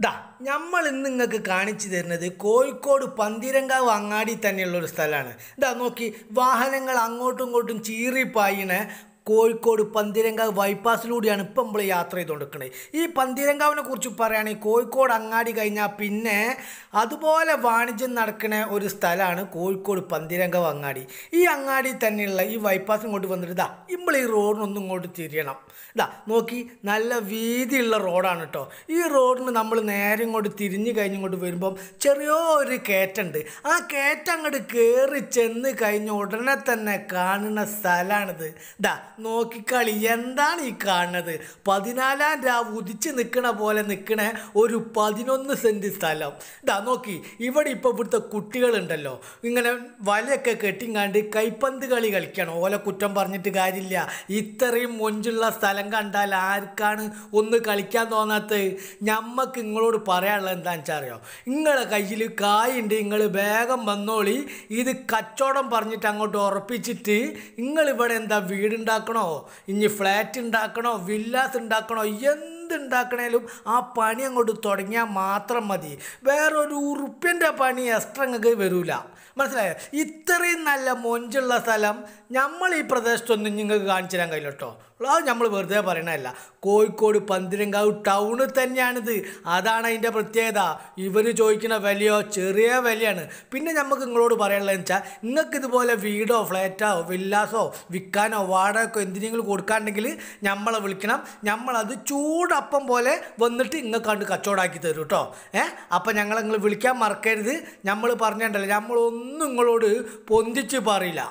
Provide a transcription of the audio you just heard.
ദാ നമ്മൾ ഇന്ന് നിങ്ങൾക്ക് കാണിച്ചു തരുന്നത് കോഴിക്കോട് പന്തീരങ്കാവ് അങ്ങാടി തന്നെയുള്ള ഒരു സ്ഥലമാണ്. ഇതാ നോക്കി, വാഹനങ്ങൾ അങ്ങോട്ടും ഇങ്ങോട്ടും ചീറിപ്പായിണ കോഴിക്കോട് പന്തീരങ്കാവ് ബൈപ്പാസിലൂടെയാണ് ഇപ്പം നമ്മൾ യാത്ര ചെയ്തുകൊണ്ടിരിക്കുന്നത്. ഈ പന്തീരങ്കാവിനെ കുറിച്ച് പറയുകയാണെങ്കിൽ കോഴിക്കോട് അങ്ങാടി കഴിഞ്ഞാൽ പിന്നെ അതുപോലെ വാണിജ്യം നടക്കുന്ന ഒരു സ്ഥലമാണ് കോഴിക്കോട് പന്തീരങ്കാവ് അങ്ങാടി. ഈ അങ്ങാടി തന്നെയുള്ള ഈ ബൈപ്പാസ് ഇങ്ങോട്ട് വന്നിട്ട് ഇതാ ഇപ്പോൾ ഈ റോഡിനൊന്നും ഇങ്ങോട്ട് തിരിയണം. ഇതാ നോക്കി, നല്ല വീതിയുള്ള റോഡാണ് കേട്ടോ. ഈ റോഡിന് നമ്മൾ നേരെ ഇങ്ങോട്ട് തിരിഞ്ഞ് കഴിഞ്ഞിങ്ങോട്ട് വരുമ്പം ചെറിയൊരു കയറ്റുണ്ട്. ആ കയറ്റം അങ്ങോട്ട് കയറി ചെന്ന് കഴിഞ്ഞ ഉടനെ തന്നെ കാണുന്ന സ്ഥലമാണിത്. ഇതാ നോക്കിക്കളി, എന്താണ് ഈ കാണുന്നത്? 14-ാം രാവ് ഉദിച്ച് നിൽക്കണ പോലെ നിൽക്കണ ഒരു 11 സെൻറ്റ് സ്ഥലം. ഇതാ നോക്കി, ഇവിടെ ഇപ്പോൾ ഇവിടുത്തെ കുട്ടികളുണ്ടല്ലോ, ഇങ്ങനെ വലയൊക്കെ കെട്ടിങ്ങാണ്ട് കൈപ്പന്ത് കളി കളിക്കണം. ഓലെ കുറ്റം പറഞ്ഞിട്ട് കാര്യമില്ല. ഇത്രയും മൊഞ്ചുള്ള സ്ഥലം കണ്ടാൽ ആർക്കാണ് ഒന്ന് കളിക്കാൻ തോന്നാത്തത്? ഞമ്മക്ക് നിങ്ങളോട് പറയാനുള്ളത് എന്താണെന്ന് വെച്ചാൽ അറിയോ, നിങ്ങളെ കയ്യിൽ കായുണ്ട്, നിങ്ങൾ വേഗം വന്നോളി. ഇത് കച്ചവടം പറഞ്ഞിട്ട് അങ്ങോട്ട് ഉറപ്പിച്ചിട്ട് നിങ്ങളിവിടെ എന്താ വീടുണ്ടാക്കണോ, ഇനി ഫ്ലാറ്റ് ഉണ്ടാക്കണോ, വില്ലാസ് ഉണ്ടാക്കണോ, എന്തുണ്ടാക്കണേലും ആ പണി അങ്ങോട്ട് തുടങ്ങിയാൽ മാത്രം മതി. വേറൊരു ഉറുപ്പ്യൻ്റെ പണി എക്സ്ട്രാ നിങ്ങൾക്ക് വരില്ല. മനസ്സിലായോ? ഇത്രയും നല്ല മൊഞ്ചുള്ള സ്ഥലം നമ്മൾ ഈ പ്രദേശത്തൊന്നും നിങ്ങൾക്ക് കാണിച്ചു തരാൻ കഴിയില്ല കേട്ടോ. അത് നമ്മൾ വെറുതെ പറയണതല്ല. കോഴിക്കോട് പന്തീരങ്കാവ് ടൗണിൽ തന്നെയാണിത്. അതാണ് അതിൻ്റെ പ്രത്യേകത. ഇവർ ചോദിക്കുന്ന വിലയോ ചെറിയ വിലയാണ്. പിന്നെ നമുക്ക് നിങ്ങളോട് പറയാനുള്ളതെന്ന് വെച്ചാൽ, നിങ്ങൾക്ക് ഇതുപോലെ വീടോ ഫ്ലാറ്റോ വില്ലാസോ വിൽക്കാനോ വാടകയ്ക്കോ എന്തിനെങ്കിലും കൊടുക്കാണ്ടെങ്കിൽ നമ്മളെ വിളിക്കണം. നമ്മളത് ചൂടപ്പം പോലെ വന്നിട്ട് നിങ്ങൾക്ക് കണ്ട് കച്ചവടമാക്കി തരും കേട്ടോ. അപ്പം നിങ്ങൾ വിളിക്കാൻ മറക്കരുത്. നമ്മൾ പറഞ്ഞിട്ടുണ്ടല്ലോ, നമ്മളൊന്നും നിങ്ങളോട് പൊന്തിച്ച് പറയില്ല.